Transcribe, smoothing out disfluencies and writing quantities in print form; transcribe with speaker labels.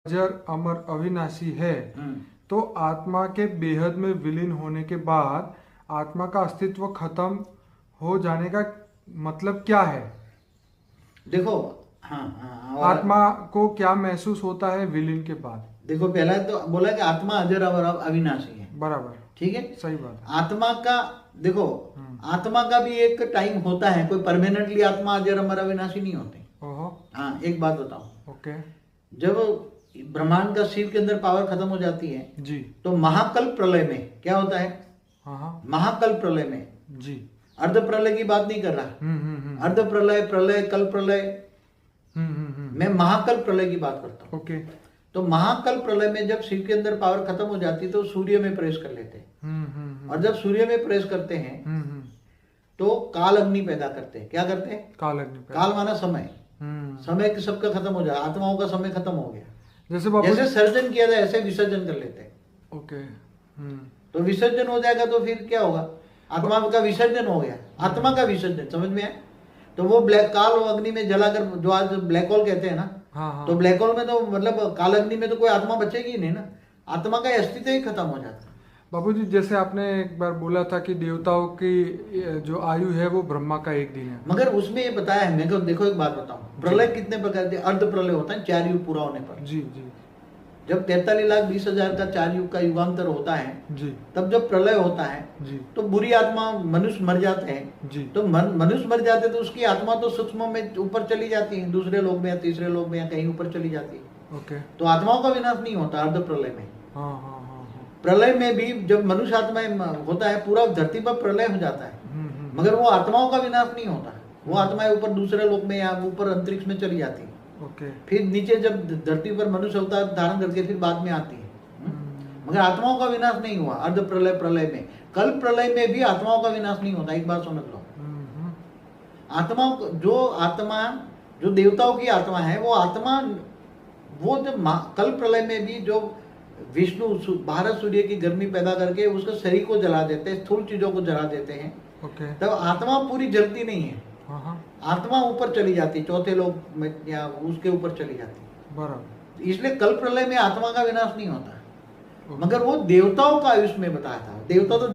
Speaker 1: जर अमर अविनाशी है तो आत्मा के बेहद में विलीन होने के बाद आत्मा का अस्तित्व खत्म हो जाने का मतलब क्या है?
Speaker 2: देखो।
Speaker 1: आत्मा को क्या महसूस होता है विलीन के बाद?
Speaker 2: देखो, पहला तो बोला कि आत्मा अजर और अविनाशी है।
Speaker 1: बराबर,
Speaker 2: ठीक है,
Speaker 1: सही बात।
Speaker 2: आत्मा का देखो, आत्मा का भी एक टाइम होता है, कोई परमानेंटली आत्मा अजर अमर अविनाशी नहीं होती।
Speaker 1: ओहो,
Speaker 2: हाँ, एक बात बताओ।
Speaker 1: ओके
Speaker 2: जब ब्रह्मांड का शिव के अंदर पावर खत्म हो जाती है
Speaker 1: जी,
Speaker 2: तो महाकल्प प्रलय में क्या होता है?
Speaker 1: हाँ हाँ
Speaker 2: महाकल्प प्रलय में
Speaker 1: जी,
Speaker 2: अर्ध प्रलय की बात नहीं कर रहा। अर्ध प्रलय, प्रलय, कल्प प्रलय, मैं महाकल्प प्रलय की बात करता हूँ।
Speaker 1: ओके,
Speaker 2: तो महाकल्प प्रलय में जब शिव के अंदर पावर खत्म हो जाती तो सूर्य में प्रवेश कर लेते हैं। और जब सूर्य में प्रवेश करते हैं तो काल अग्नि पैदा करते हैं। क्या करते हैं?
Speaker 1: काल अग्नि पैदा।
Speaker 2: काल माना समय। समय के सबका खत्म हो जाए, आत्माओं का समय खत्म हो गया।
Speaker 1: जैसे
Speaker 2: सर्जन किया जाए ऐसे विसर्जन कर लेते हैं।
Speaker 1: ओके,
Speaker 2: तो विसर्जन हो जाएगा तो फिर क्या होगा? आत्मा का विसर्जन हो गया। आत्मा का विसर्जन समझ में आया? तो वो ब्लैक काल अग्नि में जलाकर, जो आज ब्लैक होल कहते हैं ना,
Speaker 1: हाँ,
Speaker 2: तो ब्लैक होल में तो मतलब काल अग्नि में तो कोई आत्मा बचेगी नहीं ना, आत्मा का अस्तित्व ही खत्म हो जाता है।
Speaker 1: बाबूजी, जैसे आपने एक बार बोला था कि देवताओं की जो आयु है वो ब्रह्मा का एक दिन है,
Speaker 2: मगर उसमें ये बताया है मेरे को। देखो, एक बात बताऊं, प्रलय कितने प्रकार के? अर्ध प्रलय होता है 4 युग पूरा होने पर।
Speaker 1: जी जी
Speaker 2: जब 43,20,000 का 4 युग का युगांतर होता है
Speaker 1: जी
Speaker 2: तब जब प्रलय होता है
Speaker 1: जी
Speaker 2: तो बुरी आत्मा मनुष्य मर जाते हैं।
Speaker 1: जी,
Speaker 2: तो मनुष्य मर जाते तो उसकी आत्मा तो सूक्ष्म में ऊपर चली जाती है, दूसरे लोग में या तीसरे लोग में या कहीं ऊपर चली जाती है।
Speaker 1: ओके,
Speaker 2: तो आत्माओं का विनाश नहीं होता अर्ध प्रलय में।
Speaker 1: हाँ हाँ हाँ हाँ,
Speaker 2: प्रलय में भी जब मनुष्य आत्मा होता है पूरा धरती पर प्रलय हो जाता है, मगर वो आत्माओं का विनाश नहीं होता। वो आत्माएं ऊपर दूसरे लोग में या ऊपर अंतरिक्ष में चली जाती है।
Speaker 1: ओके,
Speaker 2: फिर नीचे जब धरती पर मनुष्य अवतार धारण करके फिर बाद में आती है। मगर आत्माओं का विनाश नहीं हुआ अर्ध प्रलय प्रलय में। कल प्रलय में भी आत्माओं का विनाश नहीं होता। एक बात समझ लो, आत्माओं जो देवताओं की आत्मा है वो जब कल प्रलय में भी जो विष्णु भारत सूर्य की गर्मी पैदा करके उसके शरीर को जला देते हैं, स्थूल चीजों को जला देते हैं,
Speaker 1: ओके,
Speaker 2: तब आत्मा पूरी जलती नहीं है।
Speaker 1: हाँ हाँ,
Speaker 2: आत्मा ऊपर चली जाती, चौथे लोक में या उसके ऊपर चली जाती।
Speaker 1: बराबर,
Speaker 2: इसलिए कल प्रलय में आत्मा का विनाश नहीं होता। मगर वो देवताओं का आयुष में बताया था। देवता तो